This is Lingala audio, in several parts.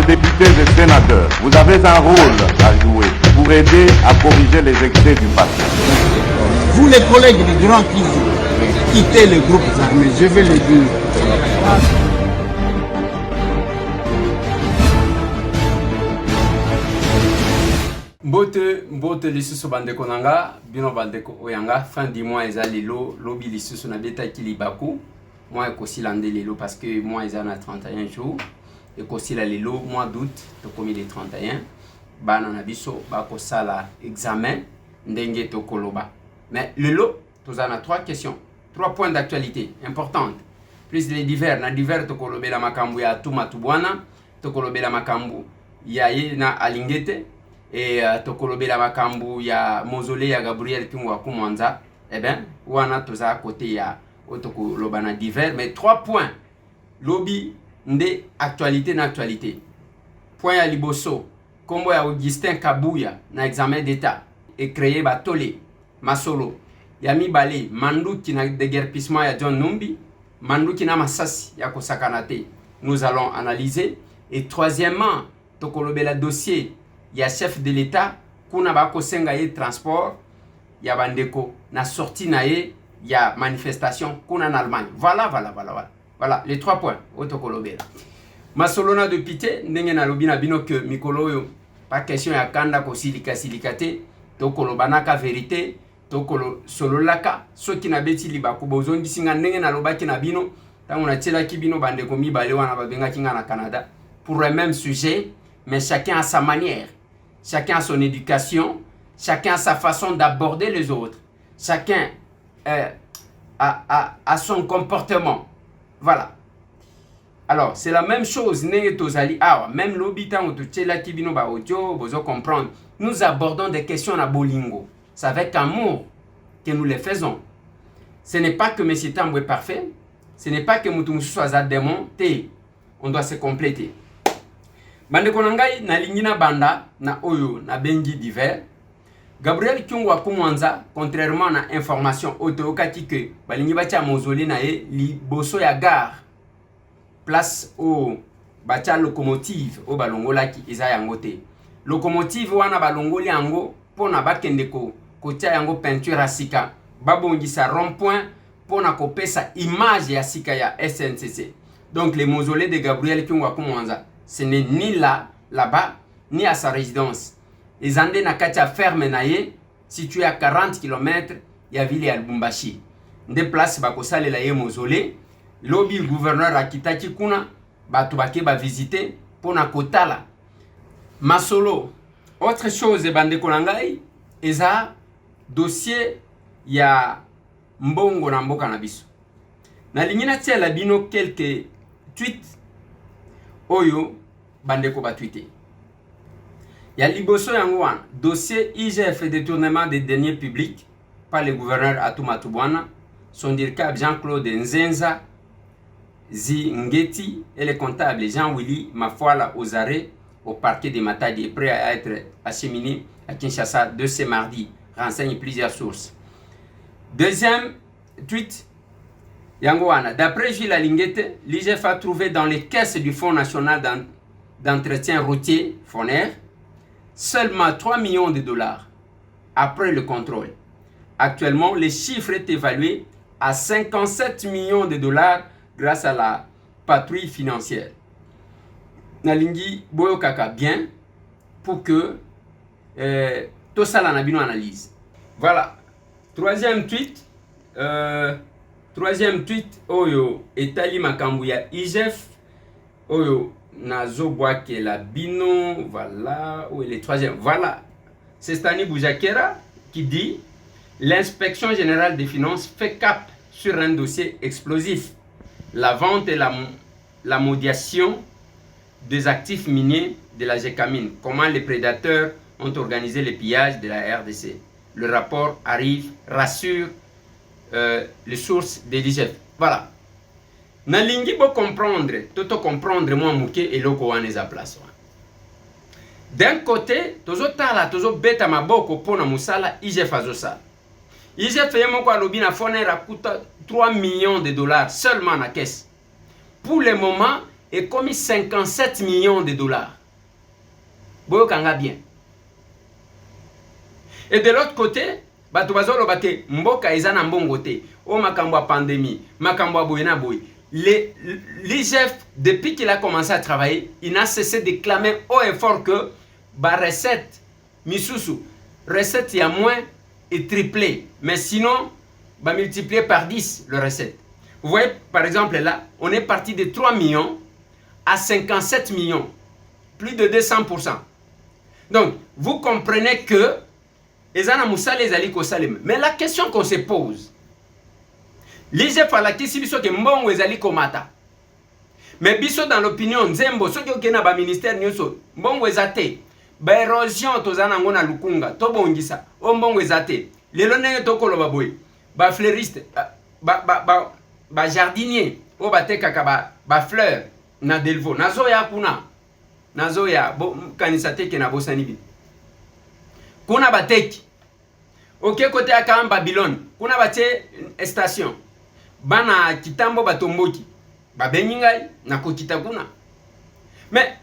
députés et sénateurs, vous avez un rôle à jouer pour aider à corriger les excès du passé. Vous les collègues du Grand Kivu, quittez les groupes armés, je vais le dire. Mbote lisusu bandeko nanga, bino bandeko oyanga, fin du mois eza lelo, lobi lisusu na beta kilibaku, moi ekosila nde lelo parce que moi eza na 31 jours, ekosila lelo, mois d'août, tokomi de 31, bana na biso, bako sala examen, ndenge tokoloba. Mais lelo, toza na 3 questions, 3 points d'actualité importantes. Plus les divers, na divers tokolobe la makambu ya Tuma Tubwana, tokolobe la makambu ya ye na Alingete, et tokolobe la makambu ya mausolée ya Gabriel Kingwa Kumwanza. Eh bien, wana toza à côté ya otokoloba na divers, mais 3 points. Lobby nde actualité na actualité. Point ya liboso, kombo ya Augustin Kabuya na examen d'état et créé batole masolo. Yami Bale, Manduki na déguerpissement ya John Numbi, Manduki na masasi ya kosakanate. Nous allons analyser. Et troisièmement, tokolobe la dossier ya chef de l'État, kuna bako senga ye transport, ya bandeko na sorti na ye ya manifestation kuna en Allemagne. Voilà les 3 points. Otokolobe la. Masolona de pité, ndenge na lobi na bino que mikolo yo, pas question ya kanda ko silikate, tokolobanaka vérité. Tokolo solo laka soki na beti libako bozondi singa ndenge na lobaki na bino tango na tela ki bino bandeko mibale wana babenga kinga na Canada pour le même sujet, mais chacun a sa manière, chacun a son éducation, chacun a sa façon d'aborder les autres, chacun a son comportement. Voilà. Alors c'est la même chose ndenge tozali awa même lobi tango to tela ki bino ba audio bozo comprendre. Nous abordons des questions na bolingo. C'est avec amour que nous les faisons. Ce n'est pas que M. Tambou est parfait. Ce n'est pas que Moutoumou soit un démon. On doit se compléter. Bande konangai na lingina banda na oyo na bengi divers. Gabriel Kingwa Kumwanza, contrairement à information autokati que balingi bacha mausolée na ye liboso ya gare. Place au bacha locomotive au balongola ki eza yango te. Locomotive wana balongoli yango pona bakende ko kotia yango peinture ya sika babongisa rond-point pona kopesa image ya sika ya SNCC. Donc le mausolée de Gabriel Kingwa Kumwanza, ce n'est ni là-bas ni à sa résidence. Ezande na katia ferme na ye situé à 40 km ya ville ya Lubumbashi. Nde place bakosalela ye mausolée. Lobi gouverneur akitaki kuna batu bake ba visiter pona kotala masolo. Autre chose bande konangai eza dossier ya mbongo na mboka na biso. Na lingina tia la bino quelques tweets oyo bandeko ba tweeté. Ya liboso yango wana dossier IGF détournement des deniers publics par le gouverneur Atuma Tubwana, son directeur Jean-Claude Nzenza Zingeti et le comptable Jean-Willy Mafuala aux arrêts au parquet de Matadi est prêt à être acheminé à Kinshasa de ce mardi, renseigne plusieurs sources. Deuxième tweet, Yangoana. D'après Gilles Alingete, l'IGF a trouvé dans les caisses du Fonds national d'entretien routier, FONER, seulement 3 millions de dollars après le contrôle. Actuellement, le chiffre est évalué à 57 millions de dollars grâce à la patrouille financière. Nalingi boyo kaka bien pour que tout ça la nabino analyse. Voilà. Troisième tweet oyo etali makambu ya IGF oyo nazo boake la bino. Voilà. Où est le troisième? Voilà. C'est Stani Boujakera qui dit l'inspection générale des finances fait cap sur un dossier explosif. La vente et la modiation des actifs miniers de la Gécamine. Comment les prédateurs ont organisé le pillage de la RDC. Le rapport arrive, rassure les sources de l'IGF. Voilà. Nalingi bo comprendre, toto comprendre moi mouke et loko waneza place. D'un côté, tozo tala, tozo beta maboko pona musala IGF azosala. IGF yemoko alobi na FONER akuta 3 millions de dollars seulement na caisse. Pour le moment, est commis 57 millions de dollars. Boyo kanga bien. Et de l'autre côté, bato bazolo bake mboka ezana mbongo te. O makambo pandémie, makambo boyena boy. L'IGF, depuis qu'il a commencé à travailler, il n'a cessé de clamer haut et fort que ba recette misusu, recette il y a moins et triplé. Mais sinon, va multiplier par 10 le recette. Vous voyez, par exemple, là, on est parti de 3 millions à 57 millions. Plus de 200%. Donc, vous comprenez que mais la question qu'on se pose, l'IGF a la question que mbongo ezali komata. Mais biso dans l'opinion, nzembo, ceux qui ont un ministère, mbongo ezate. Ba érosion tozana ngona lukunga, tobongisa, mbongo ezate. Lelo nenge tokolo baboy. Ba fleuriste, ba jardinier, o bateka ba fleur na Delvaux. Nazoya kuna. Nazoya bo kanisate ke na bosanibi. Kuna bateki. Ok, côté à Kam Babylone, kuna bate station. Bana kitambo batomboki. Babeningai na kokita kuna. Mais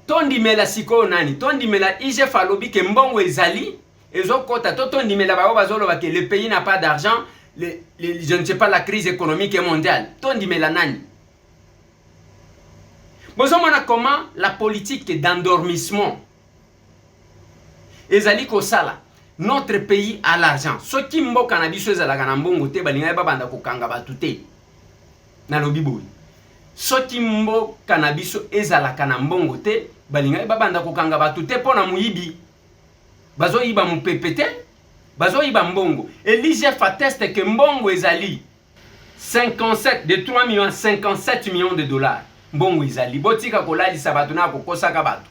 tondi mela siko nani, tondi mela IGF alobi ke mbongo ezali, ezokota tondi mela bao bazolo bake le pays n'a pas d'argent, je ne sais pas la crise économique et mondiale. Tondi mela nani. Bozomona comment la politique d'endormissement ezali ko sala. Notre pays a l'argent. Ce qui mboka na biso ezalaka na mbongo te balinga babanda kokanga batu te. Na lobi boy. Ce qui mboka na biso ezalaka na mbongo te balinga babanda kokanga batu te pona muyibi. Bazo yiba mupepete, bazo yiba mbongo. Et l'IGF atteste que mbongo ezali 57 de 3 millions 57 millions de dollars. Mbongo ezali botika kolali sabatu na kokosaka batu.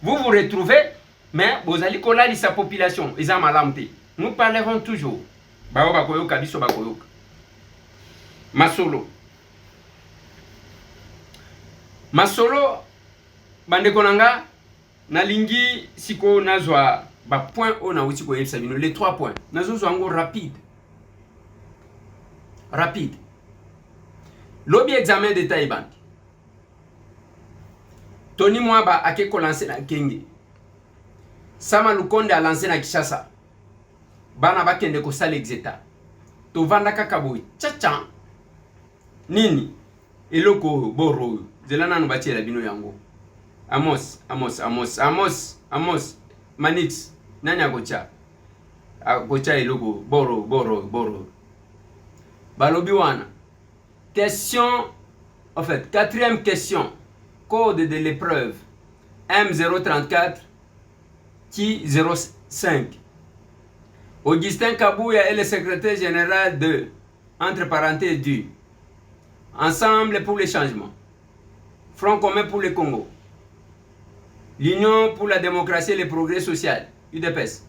Vous vous retrouvez. Mais vous allez coller sa population, ils ont malamté. Nous parlerons toujours. Bao bakoyoka biso bakoyoka. Masolo. Masolo bande konanga nalingi siko nazwa ba point o na wuti ko yebisa bino les 3 points. Nazo zwango rapide. Rapide. Lobby examen d'état ibandi. Tony Mwaba ake ko lancer na Kenge. Sama Lukonde a lancé na Kishasa. Bana bakende ko sala exeta. To vanda kakaboy. Tchatcha. Nini? Eloko boro. Zelana no bati la bino yango. Amos. Manix. Nani agocha? Agocha eloko boro. Balobi wana. Question. En fait, 4e question. Code de l'épreuve. M034. 05. Augustin Kabouya est le secrétaire général de, entre parenthèses, du Ensemble pour le changement, Front commun pour le Congo, l'Union pour la démocratie et le progrès social, UDPS,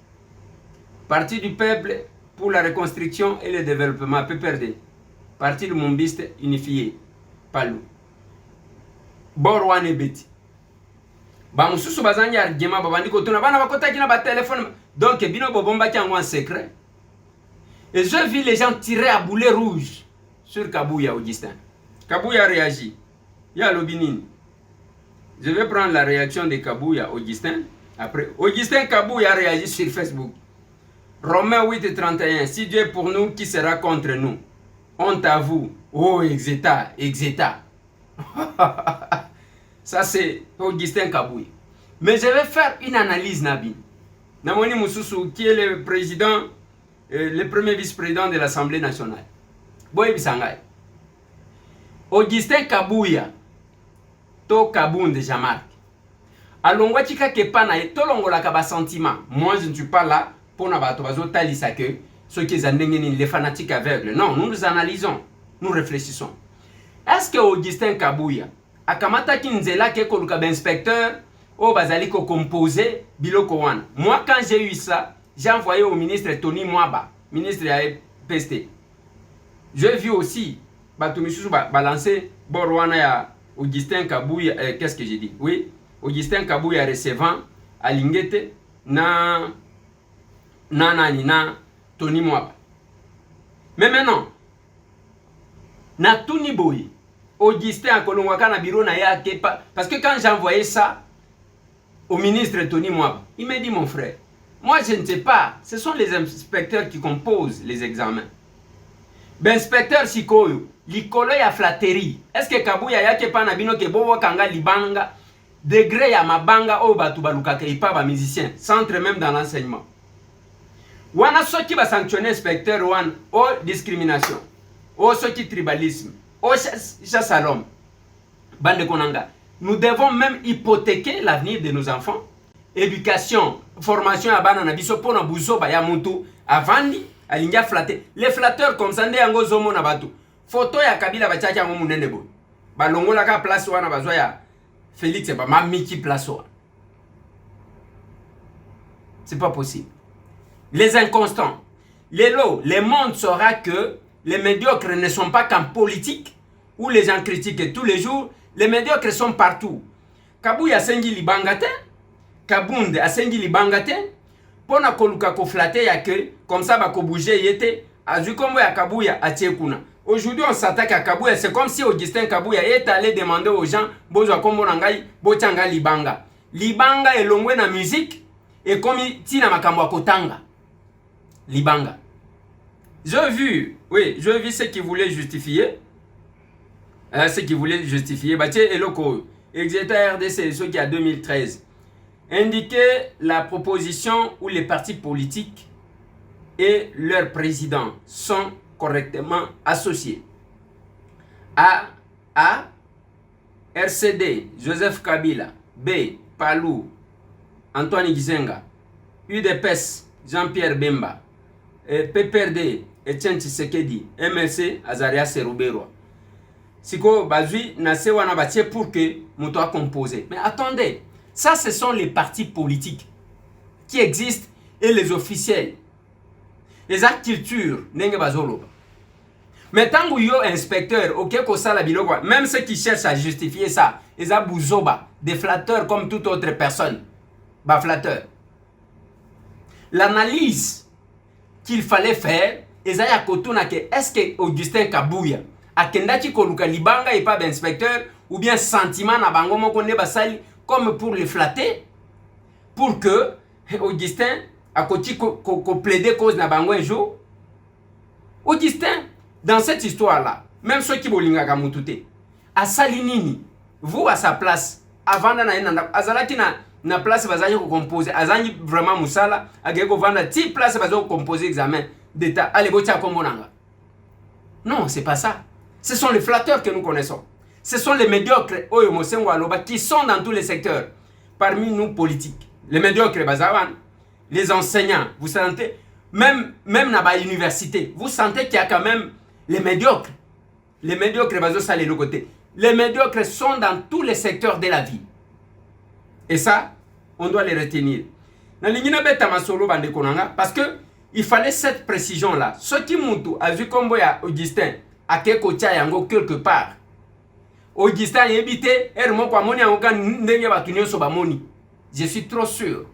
Parti du peuple pour la reconstruction et le développement, PPRD, Parti Lumumbiste unifié, PALU, Borwane Beti. Ba mususu bazanya argument babandi ko tuna bana bakota kina ba téléphone donc bino bobomba ki en secret. Et je vis les gens tirer à boulet rouge sur Kabouya Augustin. Kabouya a réagi. Ya lobinine. Je vais prendre la réaction de Kabouya Augustin. Après Augustin Kabouya a réagi sur Facebook. Romains 8:31. Si Dieu est pour nous, qui sera contre nous? Honte à vous. Oh exeta. Ça c'est Augustin Kabouya. Mais je vais faire une analyse Nabi. Namoni Moussoussou qui est le président, le premier vice-président de l'Assemblée nationale. Boy Bisangay. Augustin Kabouya. To Kabounde Jamark. Alongwa tika kepana et tolongola kaba sentiment. Moi je ne suis pas là pour n'abato bazo talisa que ceux qui zanengeni les fanatiques aveugles. Non, nous analysons, nous réfléchissons. Est-ce que Augustin Kabouya akamata kinzela ke koluka inspecteur au bazali ko composé biloko wana. Moi quand j'ai eu ça, j'ai envoyé au ministre Tony Mwaba, ministre de PST. J'ai vu aussi Batumisusu balancer borwana ya Augustin Kabouya, qu'est-ce que j'ai dit? Oui, Augustin Kabouya recevant à Lingete na Tony Mwaba. Mais maintenant, na Tony Boy, Augustin a kolongwaka na bureau na ya kepa parce que quand j'ai envoyé ça, au ministre Tony Mwaba. Il m'a dit, mon frère, moi je ne sais pas, ce sont les inspecteurs qui composent les examens. Ben inspecteur Sikoyo, likolo ya flatterie. Est-ce que Kabuya yake pa na bino ke bobo kanga libanga degré ya mabanga o batu baluka ke ipa ba musicien, centre même dans l'enseignement. Wana soki ba sanctionner inspecteur wan o discrimination, o soki tribalisme, o chasse à l'homme. Bande konanga. Nous devons même hypothéquer l'avenir de nos enfants. Éducation, formation à bana na biso pona buzo ba ya muntu avandi alinga flatter. Les flatteurs comme ça nde yango zomo na batu. Photo ya Kabila ba tchaka mo munene bo. Ba longola ka place wana bazwa ya Félix ba mamiki place wana. C'est pas possible. Les inconstants. Le monde saura que les médiocres ne sont pas qu'en politique où les gens critiquent tous les jours. Les médiocres sont partout. Kabuya sengi libangate, Kabunde a sengi libangate, pona koluka ko flatter ya que comme ça ba ko bouger yete, azu kombo ya Kabuya a tiekuna. Aujourd'hui on s'attaque à Kabuya, c'est comme si Augustin Kabuya est allé demander aux gens bozwa kombo nangai bochanga libanga. Libanga elongwe na musique et comme tina makambo akotanga. Libanga. J'ai vu ce qui voulait justifier. Ce qui voulait justifier. Et le Exeter RDC, ce qui a 2013, indiquait la proposition où les partis politiques et leurs présidents sont correctement associés. A. RCD, Joseph Kabila. B. Palou, Antoine Gizenga. UDPS, Jean-Pierre Bemba. PPRD, Etienne Tshisekedi. MLC, Azaria Serubero. Siko bazui nase wana batie pour que muto a composé. Mais attendez, ça ce sont les partis politiques qui existent et les officiels. Les actitures nenge bazolo. Mais tant que yo inspecteur, ok ko sala biloko, même ceux qui cherchent à justifier ça, les abouzoba, des flatteurs comme toute autre personne. Ba flatteur. L'analyse qu'il fallait faire, ezaya kotuna ke est-ce que Augustin Kabuya akendaki koluka libanga et pas d'inspecteur ou bien sentiment na bango moko ne basali comme pour les flatter pour que Augustin akoti ko plaider cause na bango un jour. Augustin dans cette histoire là, même ceux qui bolinga kamutute asali nini vous à sa place avant na azalaki na place bazali ko composer azangi vraiment musala ageko vanda ti place bazo composer examen d'état allez botia kombonanga. Non, c'est pas ça. Ce sont les flatteurs que nous connaissons. Ce sont les médiocres qui sont dans tous les secteurs. Parmi nous politiques. Les médiocres, les enseignants, vous sentez, même dans l'université, vous sentez qu'il y a quand même les médiocres. Les médiocres, les médiocres sont dans tous les secteurs de la vie. Et ça, on doit les retenir. Parce que il fallait cette précision-là. Ce qui m'ont a vu comme Augustin, à quelque yango quelque part. Augustin yebite ermo kwa moni angoka ndenge batunyo so ba moni. Je suis trop sûr.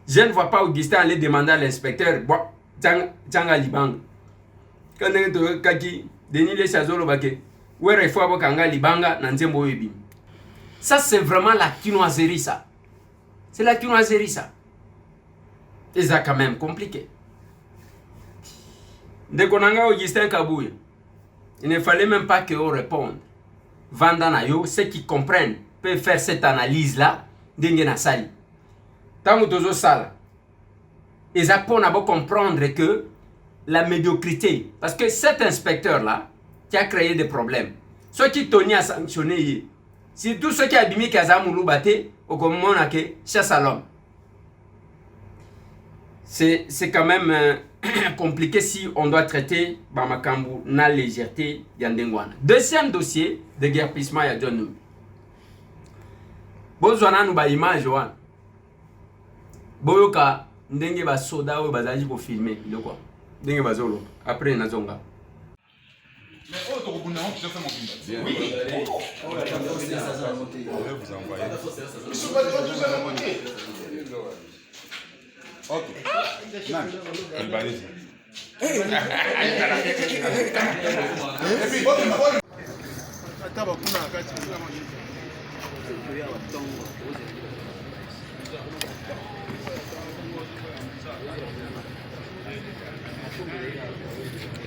Je ne vois pas Augustin aller demander à l'inspecteur bon tanga libanga. Quand to kaki Denis le chazolo bake. Were faut abokanga libanga na nzembo yebi. Ça c'est vraiment la quinoiserie ça. C'est la quinoiserie ça. Et ça quand même compliqué. Ndekonanga Augustin Kabuya. Il ne fallait même pas qu'on réponde. Vandanayo, ceux qui comprennent peuvent faire cette analyse-là. D'Ingena Sali. Tant que sala. Et ça pour comprendre que la médiocrité. Parce que cet inspecteur-là, qui a créé des problèmes. Ceux qui tenaient à sanctionner, c'est tous ceux qui ont abîmé Kazamou Bate, au moment où chasse à l'homme. C'est quand même compliqué si on doit traiter Bamakambu na légèreté yandengwana. Deuxième dossier de guerpissement ya John Numbi. Bozwana nou ba image wana. Boyoka ndenge ba soda o bazaji ko filmer biloko. Ndenge bazolo après nazonga. Mais oh, tu reconnais que j'ai fait mon film. Oui. On va vous envoyer. Ils sont pas déjà tous à la moitié. Ok. Non. Elle balise. Et puis, attends, on va prendre la carte.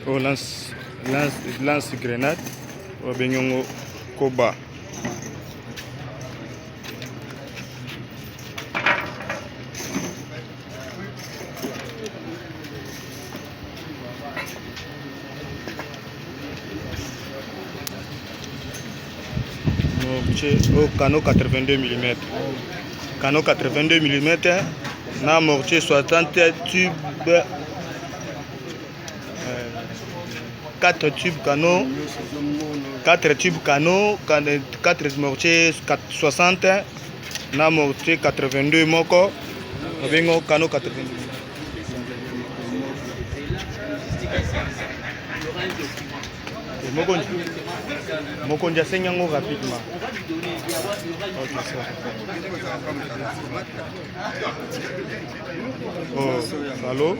Oh, lance grenade. Oh, Benyongo Koba. Au canon 82 mm. Canon 82 mm, na mortier 60 tubes, 4 tubes canon, 4 tubes canon, 4 mortiers 60, na mortier 82 moko, avec canon 82. Mokonja senyango rapidement. Oh, allô?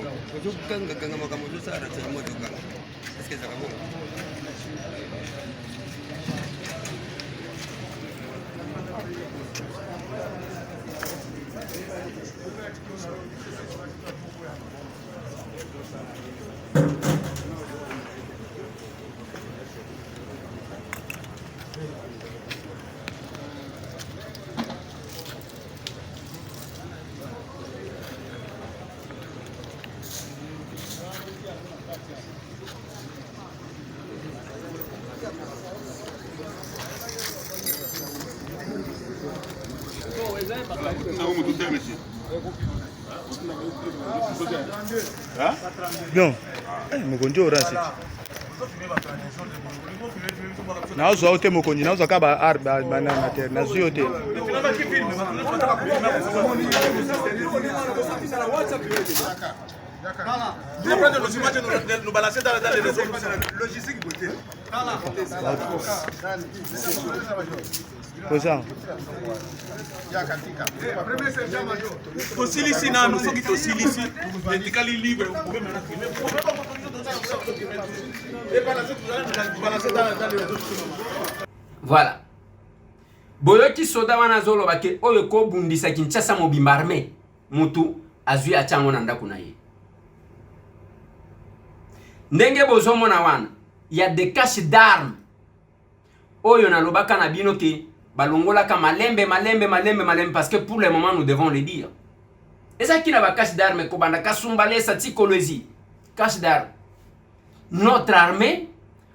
Non, Mokonjo Rasi. Na uzo ote Mokonji, na uzo kaba arba banana te, na uzo ote. Nous prenons nos images et nous balancer dans les réseaux logistiques. Posa. Tosilisi na nous sommes tosilisi, médically libre. Voilà. Boyoki soda wana zolo bake oyo ko bundisa Kinshasa mobimba armé mutu azui achango na ndako na ye. Ndenge bozomo na wana, il y a des caches d'armes. Oyo na lobaka na bino ke balongola ka malembe parce que pour le moment nous devons le dire. Et ça qui na ba cache d'armes ko banda kasumbale sa tikolozi. Cache d'armes. Notre armée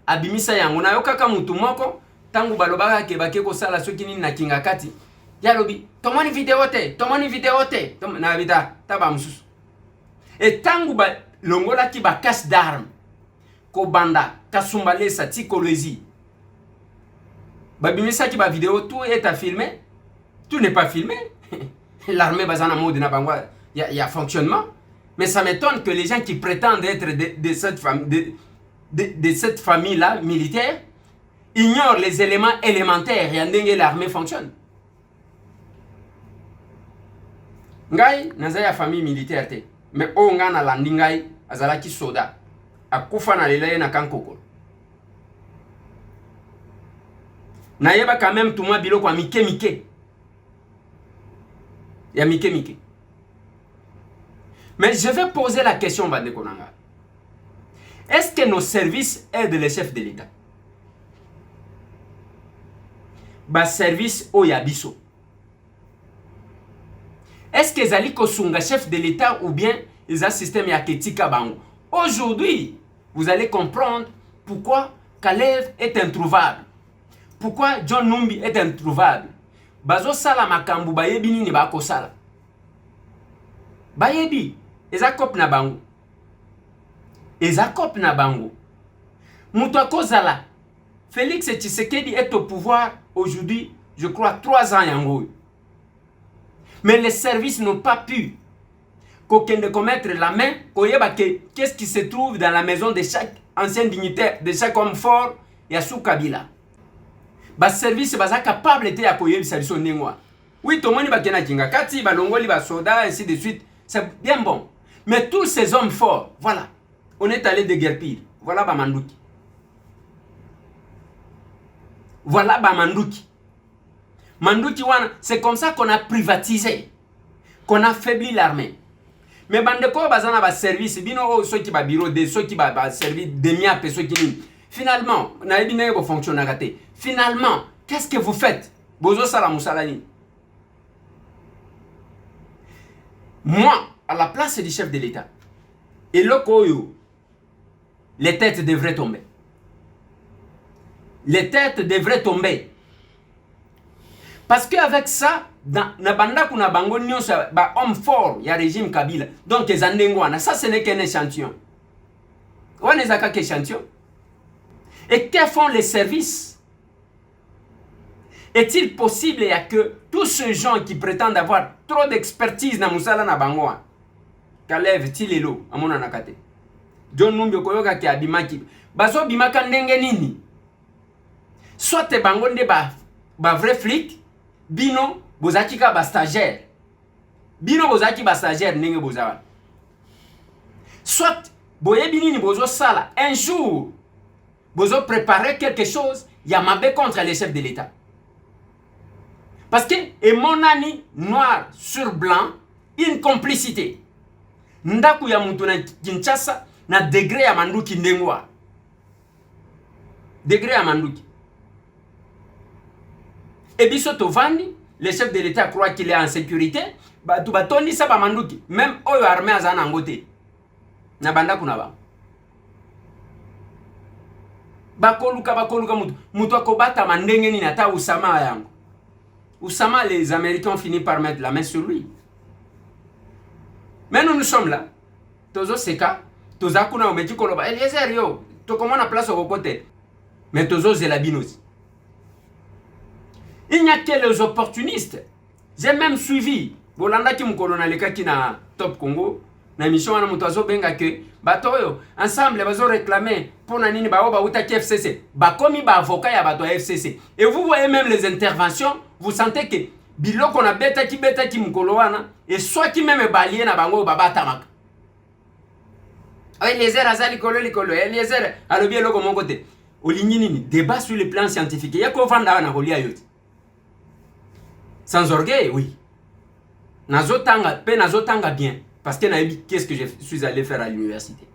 abimisa yango na yokaka mutu moko tangu balobaka ke bake ko sala soki nini na kinga kati. Ya lobi, tomoni video te, na bita taba mususu. Et tangu ba longola ki ba cache d'armes ko banda kasumbale sa tikolozi. Babimisa ki ba vidéo, tout est à filmer. Tout n'est pas filmé. L'armée bazana mode na bangwa, il y a fonctionnement. Mais ça m'étonne que les gens qui prétendent être de cette famille-là, militaire, ignorent les éléments élémentaires et en dingue l'armée fonctionne. Ngai, nazaya famille militaire te. Mais o nga na landi ngai, azalaki soda. Akufa na lelaye na kankoko. Nayeba quand même tout moi biloko mike. Ya mike. Mais je vais poser la question Bande Konanga. Est-ce que nos services aident les chefs de l'État? Ba service oyabiso. Est-ce que Zali Kosunga chef de l'État ou bien ils ont un système yaketika bango? Aujourd'hui, vous allez comprendre pourquoi Kalev est introuvable. Pourquoi John Numbi est introuvable. Bazo sala makambu bayebi nini bako sala. Bayebi ezakop na bango. Ezakop na bango. Mutuako zala. Félix Tshisekedi est au pouvoir aujourd'hui, je crois 3 ans yango. Mais les services n'ont pas pu de commettre la main, qu'est-ce qui se trouve dans la maison de chaque ancien dignitaire, de chaque homme fort, Yassou Kabila. Bas service baza capable de accueillir service nengwa. Oui, tout le monde va kena kinga kati, balongoli ba soda ainsi de suite. C'est bien bon. Mais tous ces hommes forts, voilà. On est allé déguerpir. Voilà Bamandouki. Voilà Bamandouki. Mandouki wana, c'est comme ça qu'on a privatisé. qu'on affaiblit l'armée. Mais bandeko bazana ba service bino ceux qui ba bureau de ceux qui ba service demi-ap ceux qui finalement na ebina bo fonctionner raté. Finalement, qu'est-ce que vous faites? Bozo sala musalani. Moi, à la place du chef de l'État, et lokoyo, les têtes devraient tomber. Les têtes devraient tomber. Parce qu'avec ça, dans Nabanda kuna bango nyonso ba homme fort, il y a régime Kabila. Donc les andengwana, ça ce n'est qu'un échantillon. On est à quel échantillon? Et que font les services? Est-il possible il y a que tous ces gens qui prétendent avoir trop d'expertise na musala na bango Kalev Tilelo amona nakate. John Numbi koyoka ki abimaki. Bazo bimaka ndenge nini? Soit te bango nde ba vrai flic, bino bozaki ka ba stagiaire. Bino bozaki ba stagiaire ndenge bozawa. Soit boye binini bozo sala un jour bozo préparer quelque chose, il y a mabe contre les chefs de l'État. Parce que et mon ami noir sur blanc, une complicité. Ndaku ya mutu na Kinshasa na degré ya manduki ndengwa. Degré ya manduki. Et biso tovandi, le chef de l'État croit qu'il est en sécurité, ba tu batondi sa ba manduki, même oyo armée azana ngote. Na banda kuna ba. Bakoluka mutu akobata mandenge ni nata Usama yango. Oussama, les Américains ont fini par mettre la main sur lui. Mais nous sommes là. Tozo seka, toza kuna omeji koloba. Eliezer yo, to comment on place au côté. Mais tozo zelabinos. Il n'y a que les opportunistes. J'ai même suivi. Bolanda ki mkolonaleka ki na Top Congo. Na mission wana mutazo benga ke batoyo ensemble bazo réclamer pour na nini ba uta ki FCC. Ba komi ba avocat ya bato FCC. Et vous voyez même les interventions. Vous sentez que biloko na beta ki mkolowana et soit qui même balié na bango babata mak. Eliezer azali kolo Eliezer alobi eloko mon côté. Olingi nini débat sur le plan scientifique. Yako vanda na kolia yote. Sans orgueil, oui. Nazotanga bien parce que naebi qu'est-ce que je suis allé faire à l'université.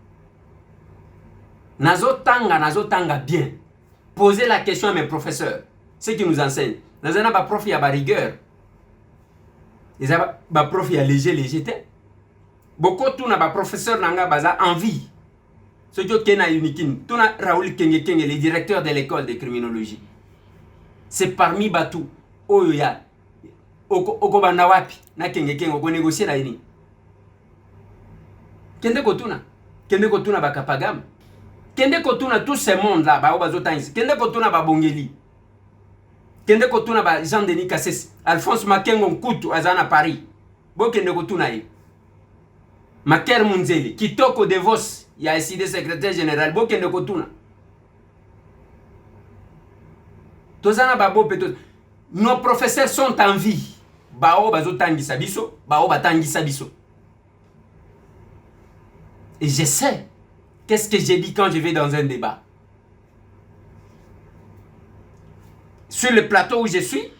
Nazotanga bien. Posez la question à mes professeurs, ceux qui nous enseignent. Nazana ba prof ya ba rigueur. Eza ba prof ya léger te. Boko tuna ba professeur nanga baza envie. Ce qui kena unikin, tuna Raoul Kenge, le directeur de l'école de criminologie. C'est parmi batu oyo ya oko banda wapi na Kenge oko négocier na ini. Kende kotuna ba Kapagam. Kende kotuna tout ce monde là ba bazotangisi. Kende kotuna ba Bongeli. Kende kotuna ba Jean-Denis Kasese, Alphonse Makengo Nkutu azana Paris. Bo kende kotuna ye. Maker Munzeli, Kitoko Devos, ya SID secrétaire général, bo kende kotuna. Tozana babo peto. Nos professeurs sont en vie. Bao bazotangisa biso, bao batangisa biso. Et je sais qu'est-ce que j'ai dit quand je vais dans un débat. Sur le plateau où je suis,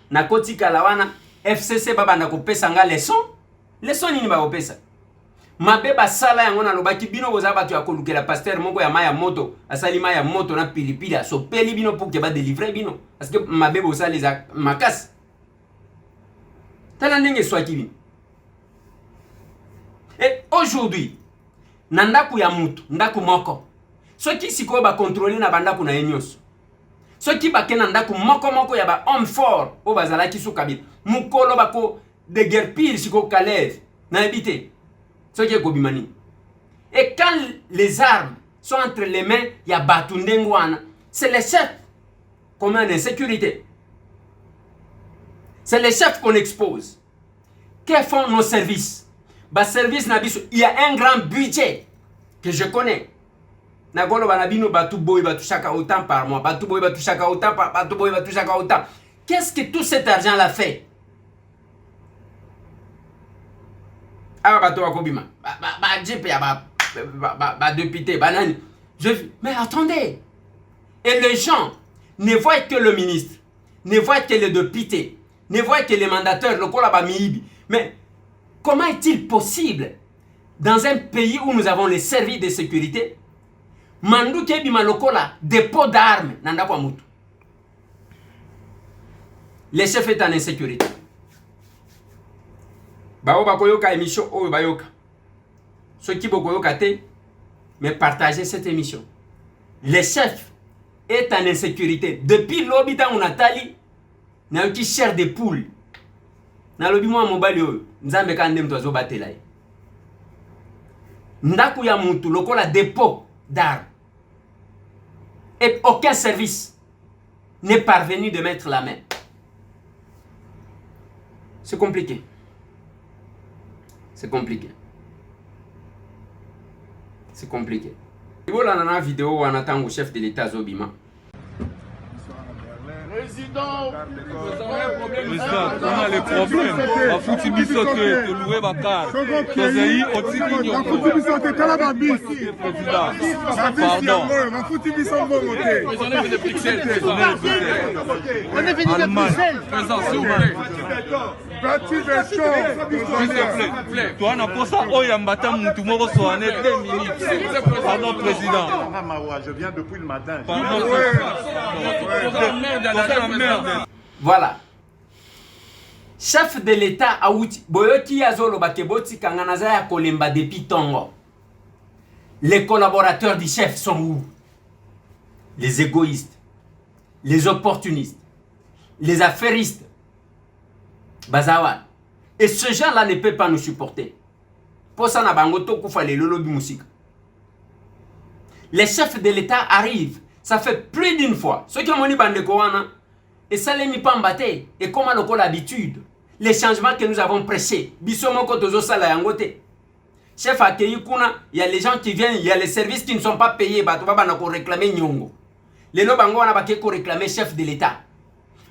Nakoti Kalawana, FCC baba na kopesa nga leçon nini ba kopesa. Mabe basala yango na lobaki bino boza batu ya kolukela pasteur moko ya maya moto, asali maya moto na pilipili so peli bino pour que ba délivrer bino parce que mabe boza les makas. Tala ndenge swaki bino. Et aujourd'hui, nandaku ya mutu, ndaku moko. Ceux qui siko ba contrôler na bandaku na enyoso. Ceux qui bakena ndaku moko ya ba homme fort o bazala ki Kabila. Mukolo bako de guerre pire siko Kalev na habité. Ceux qui kobimani. Et quand les armes sont entre les mains, il y a Batundengwana. C'est les chefs comme une insécurité. C'est les chefs qu'on expose. Que font nos services? Service nabiso, il y a un grand budget que je connais. Nagolo banabino batu boy batu chaka autant par mois, batu boy batu chaka autant par batu boy batu chaka autant. Qu'est-ce que tout cet argent l'a fait? Ah batu wakobima, ba jepe ya ba député banani. Mais attendez. Et les gens ne voient que le ministre, ne voient que le député, ne voient que les mandateurs, le kola ba miibi. Mais comment est-il possible, dans un pays où nous avons les services de sécurité, Mandu Kebima Lokola, dépôt d'armes, Nanda Kwamutu. Le chef est en insécurité. Bao Bakoyoka émission, oh Bayoka. Ceux qui Bokoyoka te, mais partagez cette émission. Le chef est en insécurité. Depuis l'obita on Natali, n'a eu qui chair de poule. Na lobi moi mobile yo, nzambe ka ndem tozo batela. Ndaku ya mutu lokola dépôt d'armes. Et aucun service n'est parvenu de mettre la main. C'est compliqué. C'est compliqué. C'est compliqué. Voilà la vidéo où on attend le chef de l'État Zobima. Président, on a les problèmes. On fout une bisote de louer ma carte. Toi, on pas ça. Oh, il y a un bâtard, tout le monde soit en 2 minutes. Pardon, président. je viens depuis le matin. Voilà. Chef de l'État Aouti, Boyoki Azolo Bakeboti Kanganazaya Kolemba depuis Tongo. Les collaborateurs du chef sont où? Les égoïstes, les opportunistes, les affairistes. Bazawa. Et ce genre-là ne peut pas nous supporter. Pour ça, les chefs de l'État arrivent. Ça fait plus d'une fois. Ceux qui ont dit Bandekoana, et ça les mis pas embatté. Et comme à l'habitude, les changements que nous avons pressés, Bissomo Kotozo Sala Yangote. Chef accueilli Kuna, il y a les gens qui viennent, il y a les services qui ne sont pas payés. Batouba n'a qu'à réclamer Nyongo. Les Lobango n'a pas qu'à réclamer chef de l'État.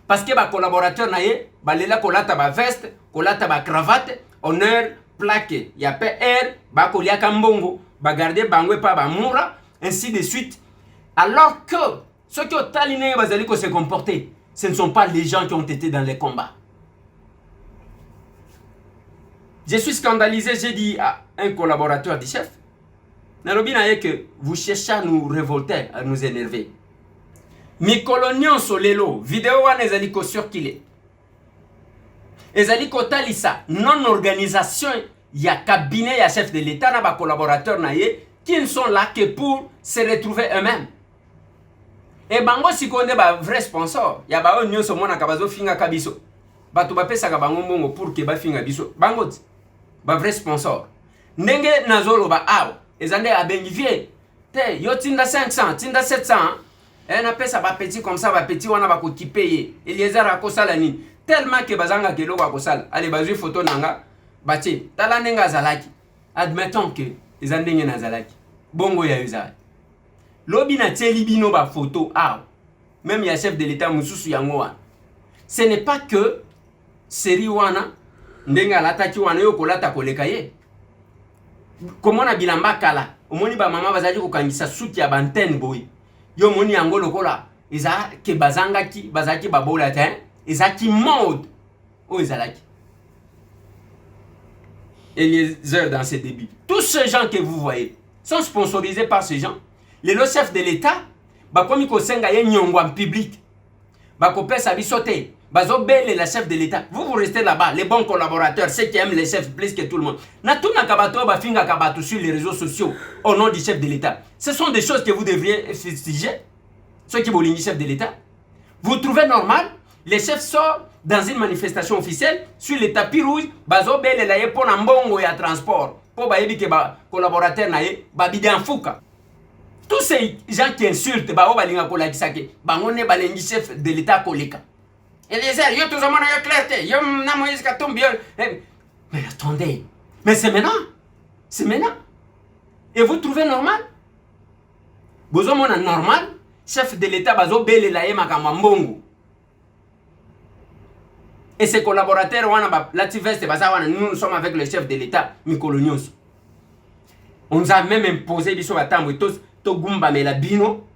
Parce que les collaborateurs naïe, balela kolata ba veste, kolata ba cravate, honneur, plaque, il y a PR, ba kolia kambongo, ba garder bangwe pa ba moura, ainsi de suite. Alors que ceux qui ont taliné bazali ko se comporter, ce ne sont pas les gens qui ont été dans les combats. Je suis scandalisé, j'ai dit à un collaborateur du chef, Nalobi naïe que vous cherchez à nous révolter, à nous énerver. Mikolonyon solelo vidéo wana ezali ko circuler. Ezali ko talisa non organisation ya cabinet ya chef de l'État na ba collaborateurs naie qui ne sont là que pour se retrouver eux-mêmes. Et bango sikonde ba vrai sponsor ya ba onyo so mona kabazo finga kabiso. Batu ba pesa ka bango mbongo pour que ba finga biso. Bango ba vrai sponsor. Ndenge nazolo ba aw ezande abengivier. Te yo tinda 500, tinda 700. On appelle ça petit comme ça, petit, on a pas qui paye. Il y a des rakosala ni. Tellement que bazanga kelo wakosala. Allez, bazu photo nanga. Bati, talanenga zalaki. Admettons que les andenge na zalaki. Bongo ya usage. Lobi na teli bino ba photo. Ah. Même il y a chef de l'État mususu yango. Ce n'est pas que série wana ndenga lataki wana yo kolata kolekaye. Comment na bilamba kala. Omoni ba mama bazaji ko kangisa suki ya bantene boy. Yo moni angolo kola iza ke bazangaki bazaki babola ten izaki mode o izalaki Eliezer dans ses débuts. Tous ces gens que vous voyez sont sponsorisés par ces gens. Les chefs de l'État ba komi ko senga ye nyongo en public ba ko pesa bisote bazo belle la chef de l'État. Vous restez là-bas, les bons collaborateurs, ceux qui aiment les chefs plus que tout le monde. Na tout na kabato ba finga kabato sur les réseaux sociaux au nom du chef de l'État. Ce sont des choses que vous devriez fustiger. Ceux qui bolingi chef de l'État. Vous trouvez normal? Les chefs sortent dans une manifestation officielle sur les tapis rouges, bazo belle la ye pour mbongo ya transport. Pour ba yebi ke ba collaborateur na ye ba bidé en fouka. Tous ces gens qui insultent ba o balinga ko la kisake, bangone balengi chef de l'État koleka. Eliezer, yo tout le monde a clarté, yo na Moïse Katumbi. Mais attendez, mais c'est maintenant. C'est maintenant. Et vous trouvez normal? Vous avez normal? Chef de l'État bazo bele la yema kamambongo. Et ses collaborateurs wana lativeste baza nous sommes avec le chef de l'État Mikolonios. On nous a même imposé biso batambo tous to gumba mela bino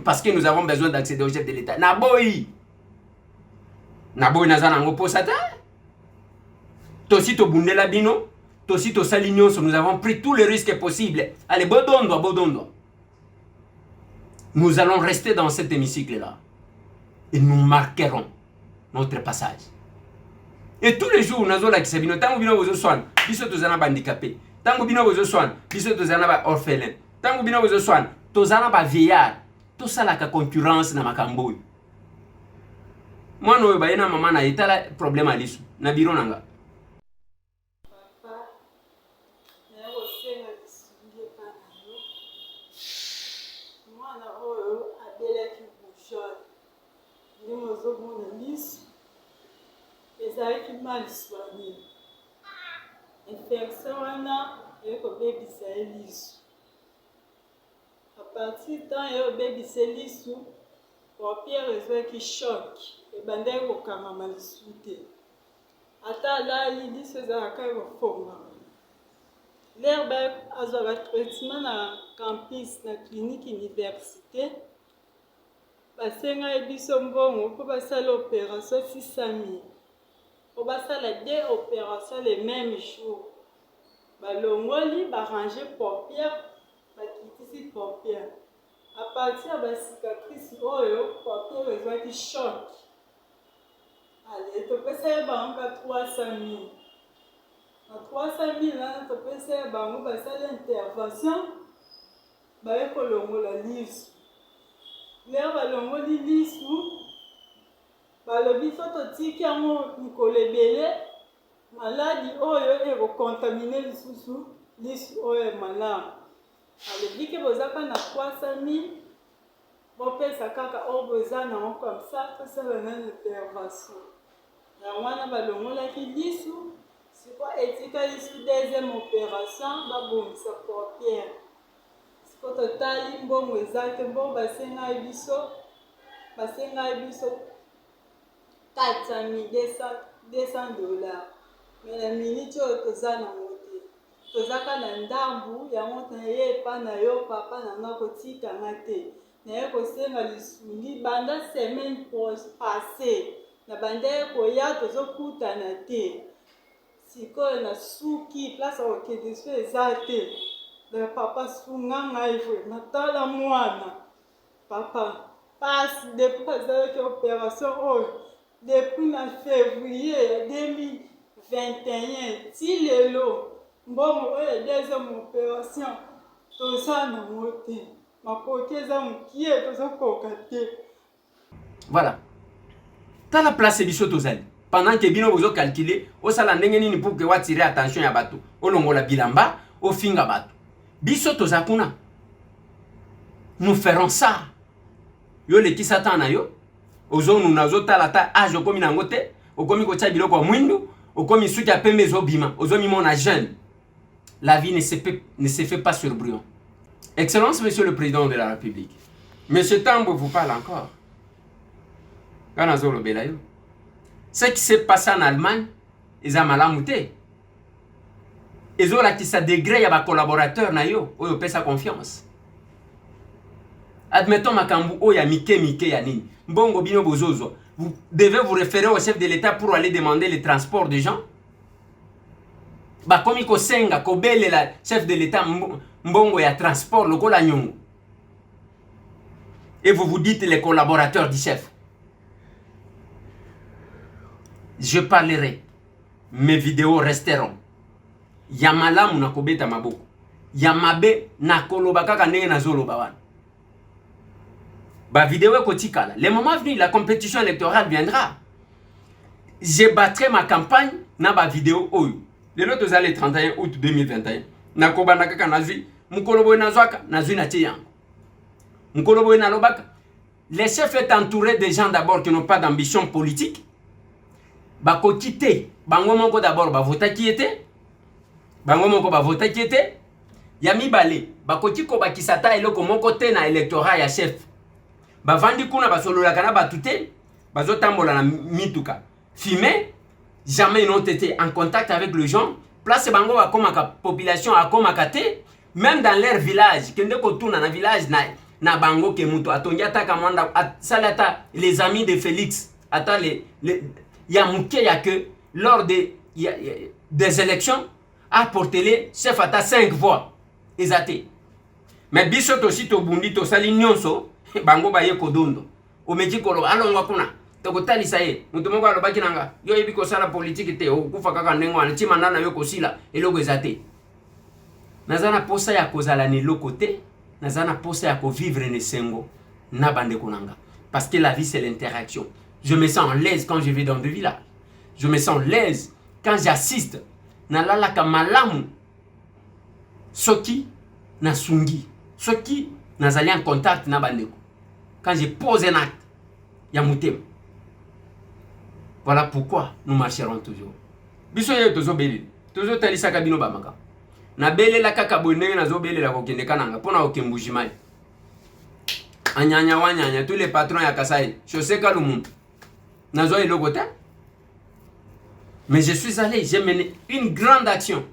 parce que nous avons besoin d'accéder au chef de l'État. Naboy. Naboy nazana ngo posata. To si to bundela bino Tosi Tosalignon, nous avons pris tous les risques possibles. Allez, Bodondo. Nous allons rester dans cet hémicycle-là. Et nous marquerons notre passage. Et tous les jours, nous avons la kisabino. Tant que nous avons soin, biso tozana handicapé. Tant que nous avons soin, biso tozana orphelin. Tant que nous avons soin, tozana vieillard. Tout ça la concurrence na makambo. Moi no ba ina mama na itala problème alisu. Na biro nanga. ezalaki mal soigné infection wana ekobebisa ye lisu apartir temps eyobebisa lisu paupiere ezwaki choc ebandaki kokangama lisu te ata alali lisu ezalaka ekofongama lere azwaka traitement na campus na clinique université basenga biso mbongo mpo basala opération 600 000 pour basala 2 opérations le même jour. Balongoli, ranger paupière, bakitisi paupière. À partir de la cicatrice, paupière est qui choc. Allez, tu peux faire 300 000. À 300 000, tu peux faire l'intervention. Bah, la liste. Là, balongoli liste. Balobi soto tiki yango mikolo ebele maladi oyo ekokontamine lisusu lisu oyo malamu alobi ke bozaka na 300 000 bopesa kaka oyo boza nango comme ça tosala na intervention yango wana balongolaki lisu siko etika lisu deuxième opération babongisa paupière siko totali mbongo eza te mbongo basengai biso 400 200 dollars. Mais la minute toza na mote. Tozaka na ndambu yango na ye pa na yo papa na nga kotika ngate. Na ye kosenga lisuli banda semaine passée. Na banda koya tozokuta na te. Siko na suki place okediso ezate. Le papa sunganga ifwe natala mwana. Papa passe depuis que opération depuis le février 2021, si le lot, bon, deuxième opération, tout ça n'a monté. Ma côté, qui est tout ça pour voilà. T'as la place de Sotozali. Pendant que Bino vous calculé, au salandengeni pour que vous attirez attention à bateau. Au longo la bilamba, au finga bateau. Bisotozakuna. Nous ferons ça. Yo le qui s'attend à yo. Ozo nous nazo talata âge okomi nangote okomi ko tcha biloko mwindu okomi suki apembe zobima ozomi mona jeune. La vie ne se fait pas sur brouillon. Excellence monsieur le président de la République. Monsieur Tambo vous parle encore. Kana zolo belayo. Ce qui s'est passé en Allemagne, ils ont malamouté. Ils ont qui ça degré ya ba collaborateur na yo oyo pesa confiance. Admettons makambu oya mike ya nini. Mbongo bino bozozo. Vous devez vous référer au chef de l'État pour aller demander le transport des gens. Ba komi ko senga ko bele la chef de l'État mbongo ya transport lokola nyongo. Et vous vous dites les collaborateurs du chef. Je parlerai. Mes vidéos resteront. Yamalamu na kobeta maboko. Yamabe na koloba kaka ndenge na zoloba wana. Ba vidéo kotikala. Le moment venu, la compétition électorale viendra. Je battrai ma campagne na ba vidéo oyo. Le lot le 31 août 2021. Na kobana kaka nazwi, mukolobo nazwaka, nazwi na tiyango. Mukolobo na lobaka. Le chef est entouré de gens d'abord qui n'ont pas d'ambition politique. Bako kite, bango moko d'abord ba vota qui était. Bango moko ba vota qui était. Yami balé, bako tiko bakisata eloko moko te na électorat ya chef. Bavandi kuna basolola kana batute bazotambola na mituka fumé jamais ils n'ont été en contact avec les gens place bango ba komaka population a komaka te même dans leur village kende ko tuna na village na bango ke muto atongi ataka mwanda salata les amis de Félix attends les ya muke ya que lors des élections apporter les chef à 5 voix. Exacté. Mais biso aussi to bundi to sali nyonso bango baye kodondo. O meji kolo alonga kuna. To kotali saye. Mutu moko alobaki nanga. Yo yebi ko sala politique te o kufa kaka nengo ana ti manana yo kosila eloko exacté. Nazana posa ya kozala ni lokote, nazana posa ya ko vivre ne sengo na bande konanga. Parce que la vie c'est l'interaction. Je me sens à l'aise quand je vais dans des villages. Je me sens à l'aise quand j'assiste na lalaka malamu. Soki na sungi. Soki nazali en contact na bandeko. Quand je pose un acte, ya mutem. Voilà pourquoi nous marcherons toujours. Biso ye tozo beli. Tozo talisa kabino bamaka. Na bele la kaka bonne na zo bele la kokende kananga pona okembujimai. Anyanya wanyanya tous les patrons ya Kasai. Chaussé Kalumu. Na zo eloko te. Mais je suis allé, j'ai mené une grande action.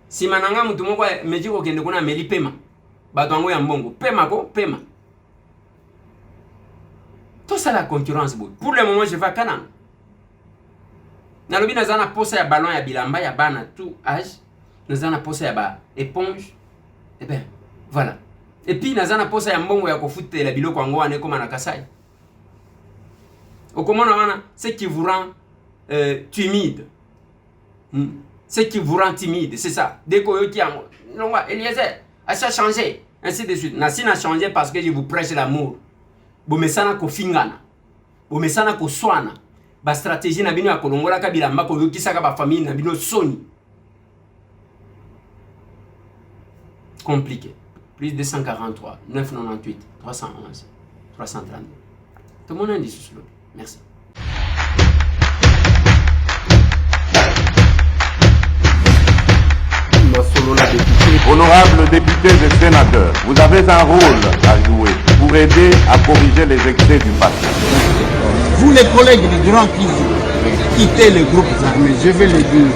Si mananga mutu moko meji kokende kuna meli pema. Bato yango ya mbongo. Pema ko, pema. Tout ça la concurrence boy. Pour le moment je vais à Kananga. Nalobi nazana posa ya ballon ya bilamba ya bana tout âge. Nazana posa ya ba éponge. Et ben voilà. Et puis nazana posa ya mbongo ya kofute la biloko yango ane koma na Kasai. Okomona wana ce qui vous rend timide. Ce qui vous rend timide, c'est ça. Dès que yoki yango, non Eliezer, a ça changé, ainsi de suite. Nasi n'a changé parce que je vous prêche l'amour. Bomesana ko fingana. Bomesana ko swana. Ba stratégie na bino ya kolongola ka bilamba ko yokisaka ba famille na bino soni. Compliqué. Plus 243, 998, 311, 332. Tout le monde a dit sur le. Merci. Honorables députés et sénateurs, vous avez un rôle à jouer pour aider à corriger les excès du passé. Vous les collègues du Grand Kivu, quittez les groupes armés, je vais le dire.